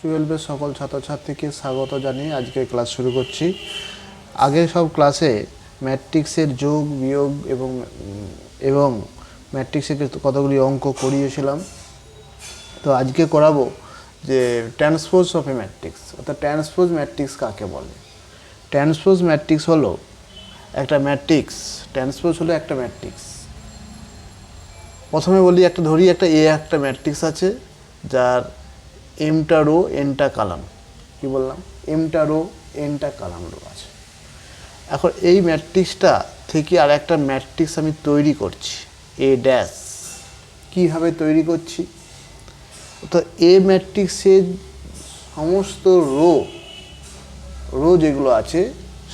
টুয়েলভের সকল ছাত্রছাত্রীকে স্বাগত জানিয়ে আজকে ক্লাস শুরু করছি। আগের সব ক্লাসে ম্যাট্রিক্সের যোগ বিয়োগ এবং ম্যাট্রিক্সের কতগুলি অঙ্ক করিয়েছিলাম। তো আজকে করাবো যে ট্রান্সপোজ অফ এ ম্যাট্রিক্স, অর্থাৎ ট্রান্সপোজ ম্যাট্রিক্স কাকে বলে। ট্রান্সপোজ ম্যাট্রিক্স হলো একটা ম্যাট্রিক্স, ট্রান্সপোজ হলো একটা ম্যাট্রিক্স। প্রথমে বলি ধরি একটা একটা ম্যাট্রিক্স আছে যার এমটা রো এনটা কলাম। কি বললাম? এমটা রো এনটা কলাম রো আছে। এখন এই ম্যাট্রিক্সটা থেকে আর একটা ম্যাট্রিক্স আমি তৈরি করছি, এ ড্যাশ। কীভাবে তৈরি করছি? তো এ ম্যাট্রিক্সের সমস্ত রো যেগুলো আছে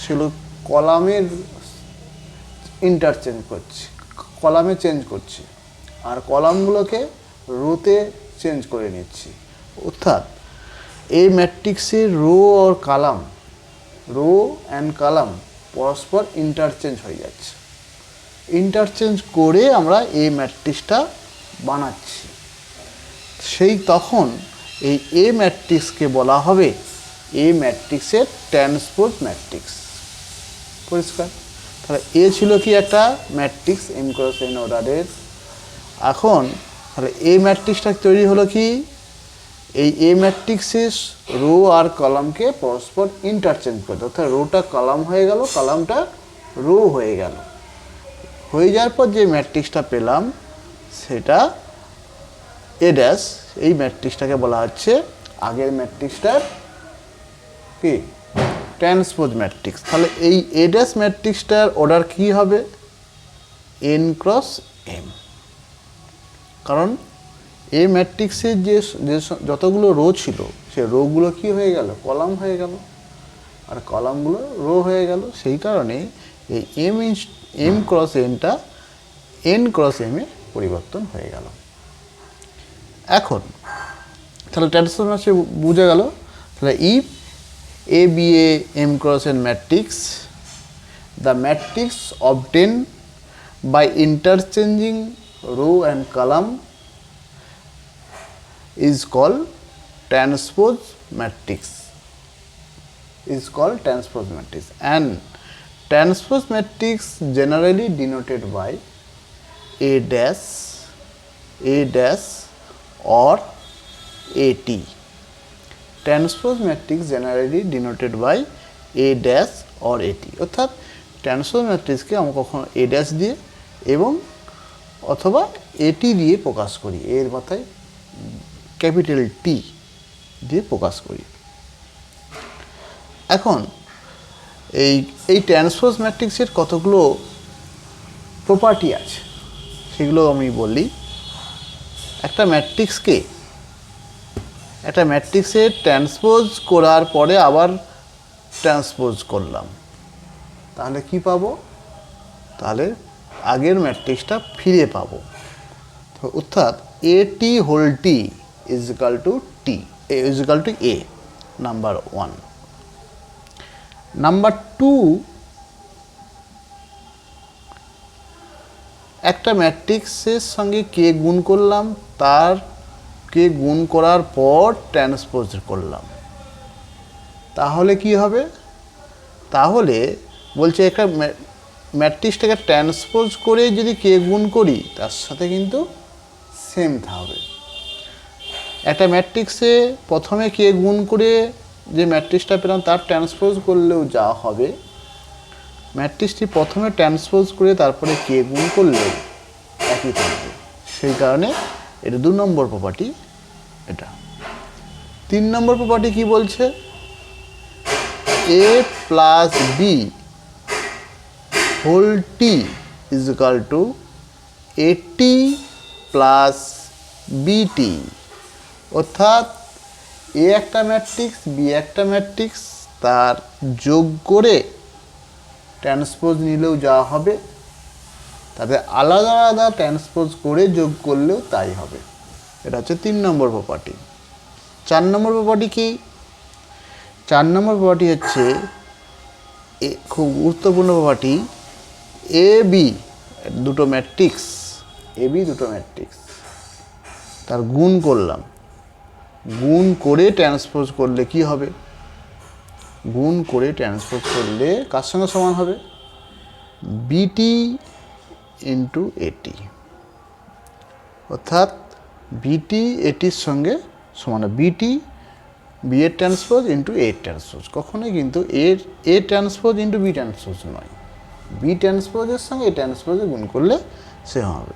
সেগুলো কলামের ইন্টারচেঞ্জ করছি, কলামে চেঞ্জ করছি, আর কলামগুলোকে রোতে চেঞ্জ করে নিচ্ছি। অর্থাৎ এই ম্যাট্রিক্সের রো আর কলাম, রো অ্যান্ড কলাম পরস্পর ইন্টারচেঞ্জ হয়ে যাচ্ছে। ইন্টারচেঞ্জ করে আমরা এই ম্যাট্রিক্সটা বানাচ্ছি। তখন এই এ ম্যাট্রিক্সকে বলা হবে এ ম্যাট্রিক্সের ট্রান্সপোজ ম্যাট্রিক্স। পরিষ্কার? তাহলে এ ছিল কি একটা ম্যাট্রিক্স এম ক্রস এন অর্ডারের। এখন তাহলে এই ম্যাট্রিক্সটা তৈরি হলো কি, এই এ ম্যাট্রিক্সের রো আর কলামকে পরস্পর ইন্টারচেঞ্জ করতে, অর্থাৎ রোটা কলাম হয়ে গেল, কলামটা রো হয়ে গেল। হয়ে যাওয়ার পর যে ম্যাট্রিক্সটা পেলাম সেটা এ ড্যাশ। এই ম্যাট্রিক্সটাকে বলা হচ্ছে আগের ম্যাট্রিক্সটার কি ট্রান্সপোজ ম্যাট্রিক্স। তাহলে এই এ ড্যাশ ম্যাট্রিক্সটার অর্ডার কি হবে? N cross m. কারণ এই ম্যাট্রিক্সের যে যতগুলো রো ছিল সে রোগুলো কি হয়ে গেল? কলাম হয়ে গেল, আর কলামগুলো রো হয়ে গেল। সেই কারণে এই এম ক্রস এনটা এন ক্রস এমে পরিবর্তন হয়ে গেল। এখন তাহলে ট্রান্সপোজ ম্যাট্রিক্স বোঝা গেল। তাহলে if a be a m cross n matrix, the matrix obtain by interchanging row and column is called transpose matrix, and transpose matrix generally denoted by a dash or at. Transpose matrix generally denoted by a dash or at, অর্থাৎ transpose ম্যাট্রিক্সকে আমরা কখনো a dash দিয়ে এবং অথবা at দিয়ে প্রকাশ করি, এর মাথায় ক্যাপিটাল টি দিয়ে প্রকাশ করি। এখন এই ট্রান্সপোজ ম্যাট্রিক্সের কতগুলো প্রপার্টি আছে সেগুলো আমি বলি। একটা ম্যাট্রিক্সে ট্রান্সপোজ করার পরে আবার ট্রান্সপোজ করলাম, তাহলে কি পাবো? তাহলে আগের ম্যাট্রিক্সটা ফিরে পাবো। অর্থাৎ A T whole T is equal to T, is equal to A, number 1. Number 2, একটা ম্যাট্রিক্সের সঙ্গে কে গুণ করলাম, তার কে গুণ করার পর ট্রান্সপোজ করলাম, তাহলে কি হবে? তাহলে বলছে একটা ম্যাট্রিক্সটাকে ট্রান্সপোজ করে যদি কে গুণ করি তার সাথে কিন্তু সেম থাকবে। একটা ম্যাট্রিক্সে প্রথমে কে গুণ করে যে ম্যাট্রিক্সটা পেলাম তার ট্রান্সপোজ করলেও যা হবে, ম্যাট্রিক্সটি প্রথমে ট্রান্সপোজ করে তারপরে কে গুণ করলেও একই থাকবে। সেই কারণে এটা 2 নম্বর প্রপার্টি। এটা 3 নম্বর প্রপার্টি কি বলছে? A plus B whole T is equal to A T plus B T. অর্থাৎ এ একটা ম্যাট্রিক্স, বি একটা ম্যাট্রিক্স, তার যোগ করে ট্রান্সপোজ নিলেও যা হবে, তাতে আলাদা আলাদা ট্রান্সপোজ করে যোগ করলেও তাই হবে। এটা হচ্ছে 3 নম্বর প্রপার্টি। 4 নম্বর প্রপার্টি কি? 4 নম্বর প্রপার্টি হচ্ছে খুব গুরুত্বপূর্ণ প্রপার্টি। এ বি দুটো ম্যাট্রিক্স, তার গুণ করলাম, গুণ করে ট্রান্সপোজ করলে কি হবে, গুণ করে ট্রান্সপোজ করলে কার সঙ্গে সমান হবে, বিটি ইন্টু এটি, অর্থাৎ বিটি এটির সঙ্গে সমান, বিটি বি এর ট্রান্সপোজ ইন্টু এর ট্রান্সপোজ, কখনোই কিন্তু a transpose into b transpose নয়, বি ট্রান্সপোজের সঙ্গে এ ট্রান্সপোজে গুণ করলে সে হবে।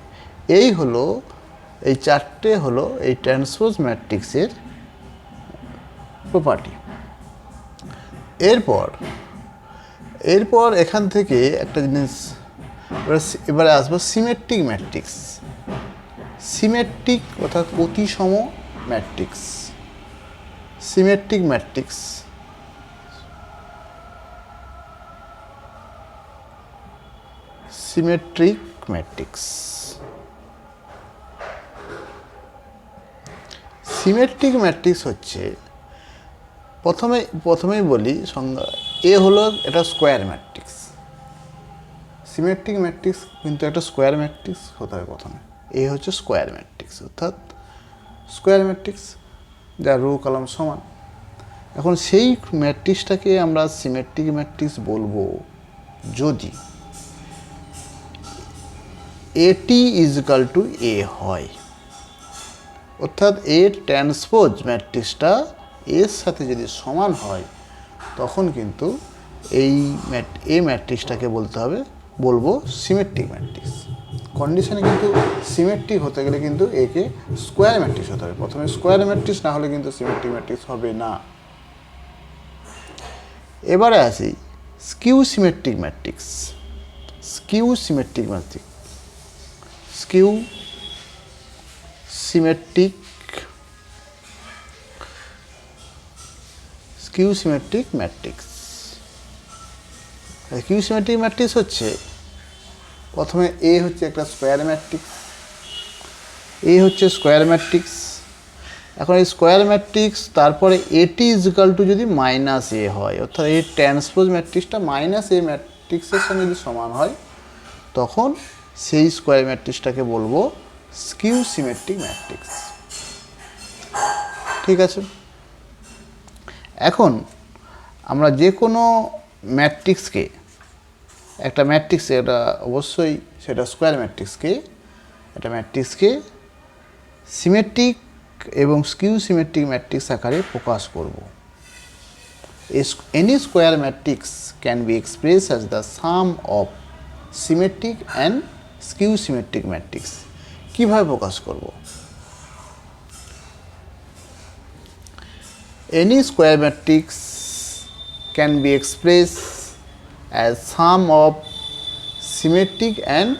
এই হলো, এই চারটে হলো এই ট্রান্সপোজ ম্যাট্রিক্সের প্রপার্টি। এরপর এখান থেকে একটা জিনিস, এবারে আসবো সিমেট্রিক ম্যাট্রিক্স। সিমেট্রিক অর্থাৎ প্রতিসম matrix, symmetric matrix, symmetric matrix. Symmetric matrix হচ্ছে, প্রথমেই বলি সংজ্ঞা, এ হলো এটা স্কোয়ার ম্যাট্রিক্স। সিমেট্রিক ম্যাট্রিক্স কিন্তু একটা স্কোয়ার ম্যাট্রিক্স হতে হবে প্রথমে। এ হচ্ছে স্কোয়ার ম্যাট্রিক্স, অর্থাৎ স্কোয়ার ম্যাট্রিক্স যার রো কলাম সমান। এখন সেই ম্যাট্রিক্সটাকে আমরা সিমেট্রিক ম্যাট্রিক্স বলবো যদি এটি ইজিক্যাল টু এ হয়, অর্থাৎ এর ট্রান্সপোজ ম্যাট্রিক্সটা এর সাথে যদি সমান হয়, তখন কিন্তু এই ম্যাট্রিক্সটাকে বলবো সিমেট্রিক ম্যাট্রিক্স। কন্ডিশনে কিন্তু সিমেট্রিক হতে গেলে কিন্তু একে স্কোয়ার ম্যাট্রিক্স হতে হবে, প্রথমে স্কোয়ার ম্যাট্রিক্স না হলে কিন্তু সিমেট্রিক ম্যাট্রিক্স হবে না। এবারে আসি skew symmetric matrix. Skew symmetric matrix, skew symmetric, skew symmetric matrix. Skew symmetric matrix হচ্ছে, প্রথমে এ হচ্ছে একটা স্কোয়ার ম্যাট্রিক্স, এ হচ্ছে স্কোয়ার ম্যাট্রিক্স। এখন এই স্কোয়ার ম্যাট্রিক্স তারপরে এটি ইজিক্যাল টু যদি মাইনাস এ হয়, অর্থাৎ এই ট্রান্সপোজ ম্যাট্রিক্সটা মাইনাস এ ম্যাট্রিক্সের সঙ্গে যদি সমান হয়, তখন সেই স্কোয়ার ম্যাট্রিক্সটাকে বলবো স্কিউ সিমেট্রিক ম্যাট্রিক্স। ঠিক আছে, এখন আমরা যে কোনো ম্যাট্রিক্সকে, একটা ম্যাট্রিক্স, এটা অবশ্যই সেটা স্কোয়ার ম্যাট্রিক্সকে সিমেট্রিক এবং স্কিউ সিমেট্রিক ম্যাট্রিক্স আকারে প্রকাশ করব। Any square matrix can be express as the some of symmetric and skew symmetric matrix. কীভাবে প্রকাশ করব? Any square matrix can be expressed as sum of symmetric and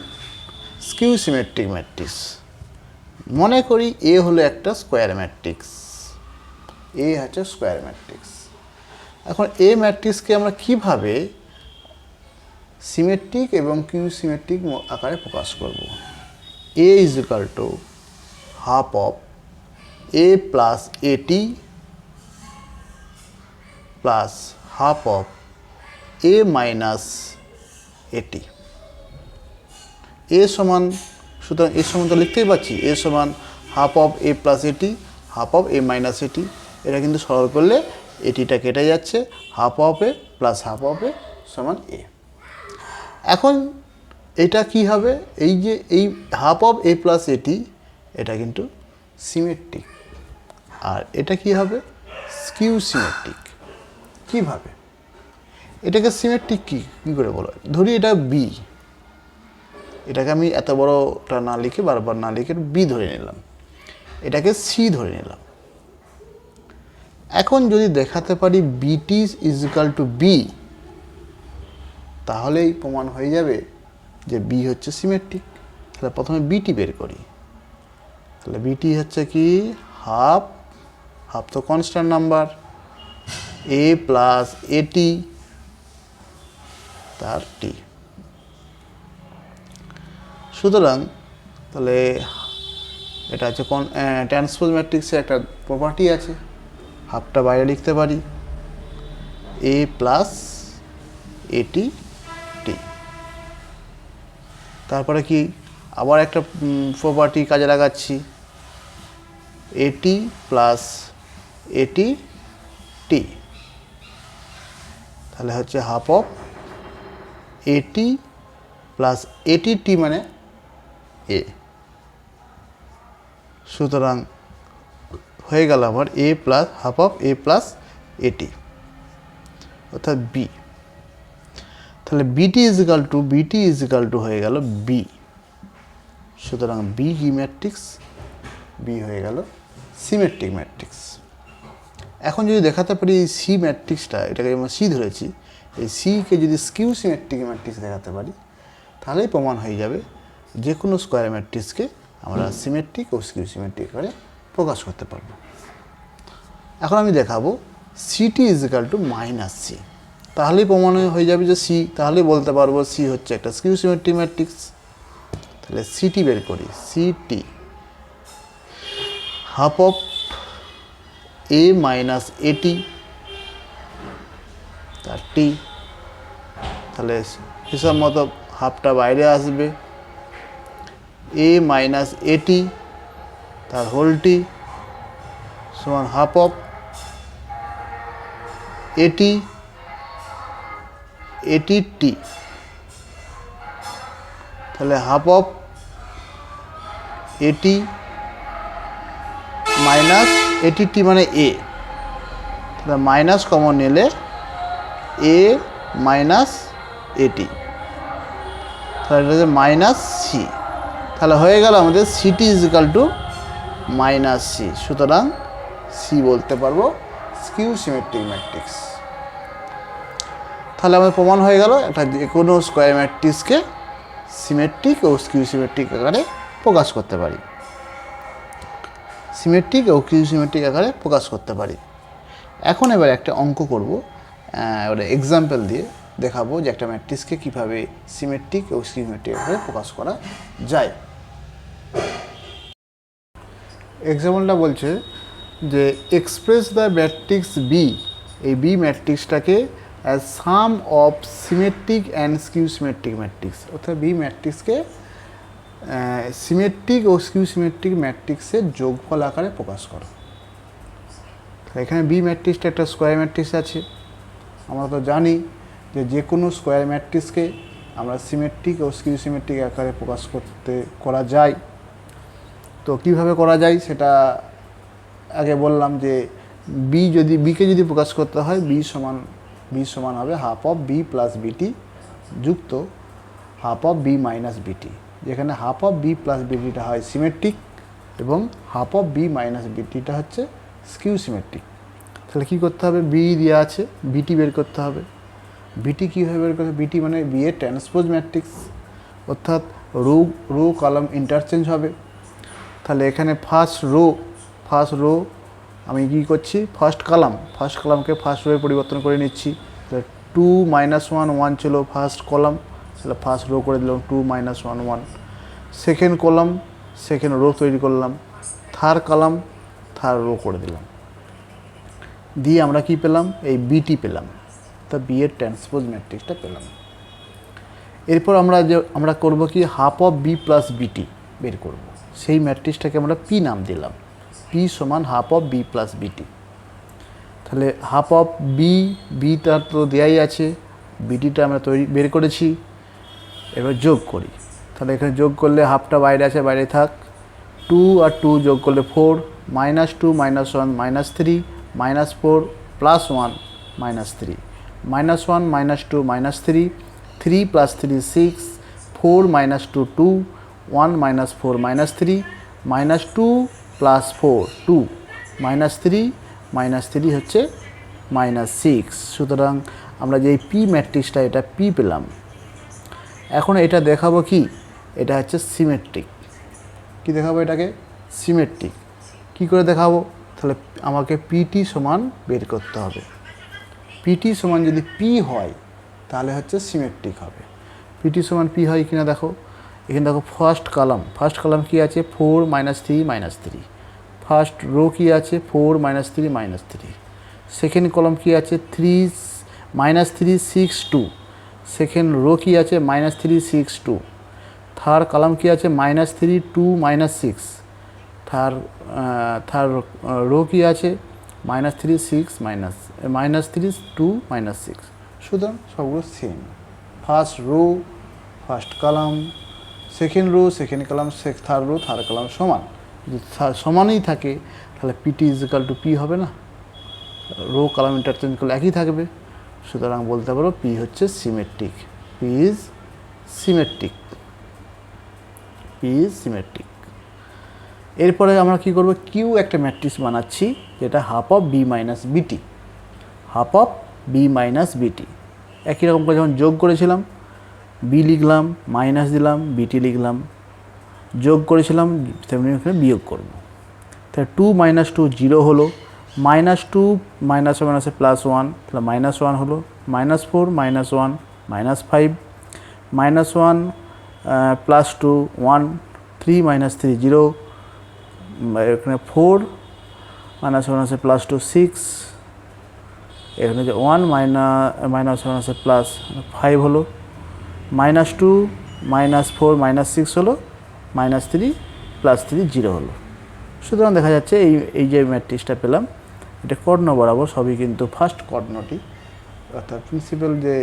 skew symmetric matrix. মনে করি এ হলো একটা square matrix, এ হচ্ছে square matrix. এখন এ ম্যাট্রিক্সকে আমরা কিভাবে সিমেট্রিক এবং কিউ সিমেট্রিক আকারে প্রকাশ করব? A is equal to half of A plus A T plus half of A minus A T. A সমান, সুতরাং এ সমান তো লিখতেই পাচ্ছি, এ সমান half of A plus A T, half of A minus A T. এটা কিন্তু সরল করলে এটিটা কেটে যাচ্ছে, half of A plus half of A সমান এ। এখন এটা কি হবে, এই যে এই হাফ অফ এ প্লাস এটি, এটা কিন্তু সিমেট্রিক, আর এটা কি হবে, স্কিউ সিমেট্রিক। কিভাবে এটাকে সিমেট্রিক কী করে বলা হয়? ধরি এটা বি, এটাকে আমি এত বড়টা না লিখে, বারবার না লিখে বি ধরে নিলাম, এটাকে সি ধরে নিলাম। এখন যদি দেখাতে পারি বিটি ইজ ইকাল টু বি, তাহলেই প্রমাণ হয়ে যাবে যে বি হচ্ছে সিমেট্রিক। তাহলে প্রথমে বিটি বের করি। তাহলে বিটি হচ্ছে কি, হাফ, হাফ তো কনস্ট্যান্ট নাম্বার, এ প্লাস এটি তার টি। সুতরাং তাহলে এটা হচ্ছে ট্রান্সপোজ ম্যাট্রিক্সের একটা প্রপার্টি আছে, হাফটা বাইরে লিখতে পারি, এ প্লাস এটি টি। তারপরে কি আবার একটা প্রপার্টি কাজে লাগাচ্ছি, এটি প্লাস এটি টি, তাহলে হচ্ছে হাফ অফ এটি প্লাস এটি টি মানে এ। সুতরাং হয়ে গেল আমার A plus half of A plus A T, অর্থাৎ বি। তাহলে বিটি ইজ ইকাল টু হয়ে গেল বি। সুতরাং বি কি ম্যাট্রিক্স? বি হয়ে গেল সিমেট্রিক ম্যাট্রিক্স। এখন যদি দেখাতে পারি এই সি ম্যাট্রিক্সটা, এটাকে আমরা সি ধরেছি, এই সিকে যদি স্কিউ সিমেট্রিক ম্যাট্রিক্স দেখাতে পারি তাহলেই প্রমাণ হয়ে যাবে যে কোনো স্কোয়ার ম্যাট্রিক্সকে আমরা সিমেট্রিক ও স্কিউ সিমেট্রিক করে প্রকাশ করতে পারবো। এখন আমি দেখাবো CT is equal to minus C, তাহলেই প্রমাণ হয়ে যাবে যে সি, তাহলেই বলতে পারবো সি হচ্ছে একটা স্কিউ সিমেট্রিক ম্যাট্রিক্স। তাহলে সিটি বের করি, city half of A minus এটি তার টি, তাহলে হিসাব মতো হাফটা বাইরে আসবে, এ মাইনাস এটি তার হোলটি সমান হাফ অফ এটি এটি টি, তাহলে হাফ অফ এটি মাইনাস এটি টি মানে এ, তাহলে মাইনাস কমন নিলে এ মাইনাস এটি, তাহলে এটা হচ্ছে মাইনাস সি। তাহলে হয়ে গেল আমাদের CT is equal to minus C. সুতরাং সি বলতে পারবো স্কিউ সিমেট্রিক ম্যাট্রিক্স। তাহলে আমাদের প্রমাণ হয়ে গেল একটা যে কোনো স্কোয়ার ম্যাট্রিক্সকে সিমেট্রিক ও স্কিউ সিমেট্রিক আকারে প্রকাশ করতে পারি, সিমেট্রিক ও স্কিউ সিমেট্রিক আকারে প্রকাশ করতে পারি। এখন এবার একটা অঙ্ক করব, ওটা এক্সাম্পল দিয়ে দেখাবো যে একটা ম্যাট্রিক্সকে কীভাবে সিমেট্রিক ও সিমেট্রিক আকারে প্রকাশ করা যায়। এক্সাম্পলটা বলছে যে এক্সপ্রেস দ্য ম্যাট্রিক্স বি, এই বি ম্যাট্রিক্সটাকে as sum of symmetric and skew symmetric matrix, অর্থাৎ বি ম্যাট্রিক্সকে সিমেট্রিক ও স্কিউ সিমেট্রিক ম্যাট্রিক্সের যোগফল আকারে প্রকাশ করো। এখানে বি ম্যাট্রিক্সটা একটা স্কোয়ার ম্যাট্রিক্স আছে, আমরা তো জানি যে কোনো স্কোয়ার ম্যাট্রিক্সকে আমরা সিমেট্রিক ও স্কিউ সিমেট্রিক আকারে প্রকাশ করা যায়। তো কিভাবে করা যায় সেটা আগে বললাম যে বিকে যদি প্রকাশ করতে হয় বি সমান হবে হাফ অফ বি প্লাস বিটি যুক্ত হাফ অফ বি মাইনাস বিটি, যেখানে হাফ অফ বি প্লাস বিটিটা হয় সিমেট্রিক এবং হাফ অফ বি মাইনাস বিটিটা হচ্ছে স্কিউ সিমেট্রিক। তাহলে কী করতে হবে, বি দেওয়া আছে, বিটি বের করতে হবে। বিটি কীভাবে বের করতে হবে, বিটি মানে বি এর ট্রান্সপোজ ম্যাট্রিক্স, অর্থাৎ রো কলাম ইন্টারচেঞ্জ হবে। তাহলে এখানে ফার্স্ট রো আমি কী করছি, ফার্স্ট কলামকে ফার্স্ট রোয়ে পরিবর্তন করে নিচ্ছি। তাহলে 2 - 1 1 ছিল ফার্স্ট কলাম, তাহলে ফার্স্ট রো করে দিলাম 2 - 1 1। সেকেন্ড কলাম সেকেন্ড রো তৈরি করলাম, থার্ড কলাম থার্ড রো করে দিলাম, দিয়ে আমরা কি পেলাম, এই বিটি পেলাম, তা বি এর ট্রান্সপোজ ম্যাট্রিক্সটা পেলাম। এরপর আমরা করব কি, হাফ অফ বি প্লাস বিটি বের করব। সেই ম্যাট্রিক্সটাকে আমরা পি নাম দিলাম, পি সমান হাফ অফ বি প্লাস বিটি। তাহলে হাফ অফ বিটা তো দেয়াই আছে, বিটিটা আমরা বের করেছি, এবার যোগ করি। তাহলে এখানে যোগ করলে হাফটা বাইরে আছে, বাইরে থাক, 2 আর 2 যোগ করলে 4, -2 - 1 -3 -4 +1 -3, -1 - 2 -3, 3 + 3 6, 4 - 2 2, 1 - 4 -3, -2 + 4 2, -3 হচ্ছে -6। সুতরাং আমরা যে পি ম্যাট্রিক্সটা এটা পি পেলাম। এখন এটা দেখাবো কি, এটা হচ্ছে সিমেট্রিক। কি দেখাবো এটাকে, সিমেট্রিক। কি করে দেখাবো, তাহলে আমাকে পিটি সমান বের করতে হবে। পিটি সমান যদি পি হয় তাহলে হচ্ছে সিমেট্রিক হবে। পিটি সমান পি হয় কিনা দেখো, এখানে দেখো ফার্স্ট কলাম কি আছে, 4 - 3 -3, ফার্স্ট রো কি আছে, 4 - 3 -3, সেকেন্ড কলাম কি আছে, 3 -3 6 2, সেকেন্ড রো কি আছে, -3 6 2, থার্ড কলাম কি আছে, -3 2 -6, থার্ড রো কি আছে, -3 6 -3 2 -6, সুতরাং সবগুলো same. First row first column, second rho second column, third rho third column সমান। যদি সমানই থাকে তাহলে পিটি ইজিক্যাল টু পি হবে না, রো কলাম ইন্টারচেঞ্জ করলে একই থাকবে। সুতরাং বলতে পারো পি হচ্ছে symmetric, P is symmetric, P is symmetric. এরপরে আমরা কি করব, কিউ একটা ম্যাট্রিক্স বানাচ্ছি যেটা হাফ অফ বি মাইনাস বিটি, হাফ অফ বি মাইনাস বিটি। একই রকম করে যখন যোগ করেছিলাম বি লিখলাম, মাইনাস দিলাম, বিটি লিখলাম, যোগ করেছিলাম তেমনি এখানে বিয়োগ করব। তাহলে 2 - 2 0 হলো, -2 মাইনাসে মাইনাসে +1, তাহলে -1 হলো, -4 -1 -5, -1 +2 1, 3 - 3 0, এখানে 4 মাইনাসে মাইনাসে +2 6, এখানে যে 1 মাইনাসে মাইনাসে +5 হলো, -2 -4 -6 হলো, -3 +3 0 হলো। সুতরাং দেখা যাচ্ছে এই যে ম্যাট্রিক্সটা পেলাম এটা কর্ণ বরাবর সবই কিন্তু ফার্স্ট কর্ণটি, অর্থাৎ প্রিন্সিপাল যে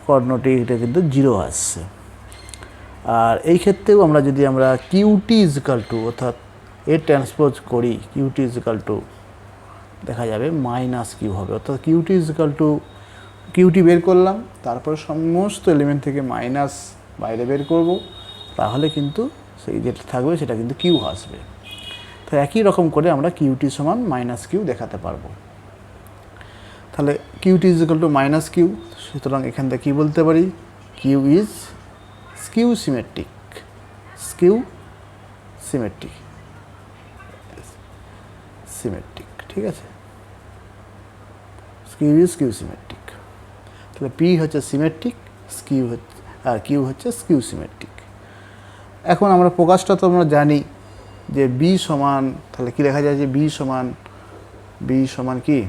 কর্ণটি এটা কিন্তু 0 আসছে। আর এই ক্ষেত্রেও আমরা যদি আমরা কিউটি ইজিক্যাল টু অর্থাৎ এ ট্রান্সপোজ করি, কিউটি ইজিক্যাল টু দেখা যাবে -কিউ হবে, অর্থাৎ কিউটি ইজিক্যাল টু কিউটি বের করলাম, তারপরে সমস্ত এলিমেন্ট থেকে মাইনাস বাইরে বের করব, তাহলে কিন্তু সেই যেটা থাকবে সেটা কিন্তু কিউ আসবে। তো একই রকম করে আমরা কিউটি সমান -কিউ দেখাতে পারবো। তাহলে কিউটি ইজিক্যাল টু -কিউ, সুতরাং এখান থেকে কী বলতে পারি, Q is skew symmetric, skew symmetric, symmetric, ঠিক আছে, স্কিউ ইজ স্কিউ সিমেট্রিক। তাহলে পি হচ্ছে সিমেট্রিক, স্কিউ হচ্ছে আর কিউ হচ্ছে স্কিউ সিমেট্রিক। এখন আমরা প্রকাশটা তো আমরা জানি যে বি সমান, তাহলে কী লেখা যায় যে বি সমান কি,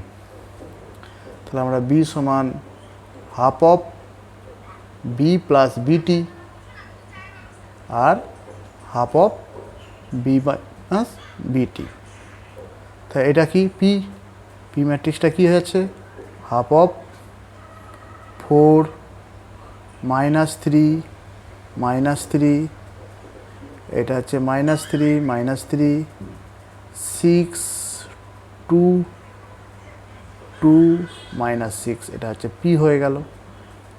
তাহলে আমরা বি সমান হাফ অফ বি প্লাস বিটি আর হাফ অফ বি মাইনাস বিটি। তাহলে এটা কি পি, পি ম্যাট্রিক্সটা কী হয়েছে, হাফ অফ 4 -3 -3, এটা হচ্ছে -3 6 2 2 -6, এটা হচ্ছে পি হয়ে গেল।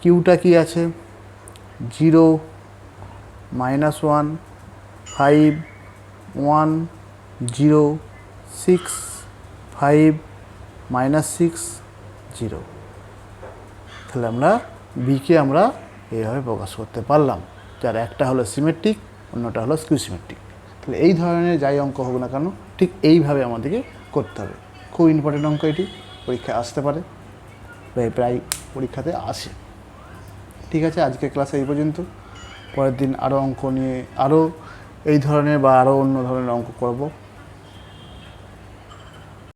কিউটা কি আছে, 0 -1 5 1 0 6 5 -6 0। তাহলে আমরা বিকে আমরা এইভাবে প্রকাশ করতে পারলাম, যার একটা হলো সিমেট্রিক, অন্যটা হলো স্কিউ সিমেট্রিক। তাহলে এই ধরনের যাই অঙ্ক হোক না কেন ঠিক এইভাবে আমাদেরকে করতে হবে। খুব ইম্পর্টেন্ট অঙ্ক এটি, পরীক্ষায় আসতে পারে, প্রায় পরীক্ষাতে আসে। ঠিক আছে, আজকে ক্লাসে এই পর্যন্ত। পরের দিন আরও অঙ্ক নিয়ে আরও এই ধরনের বা আরও অন্য ধরনের অঙ্ক করব।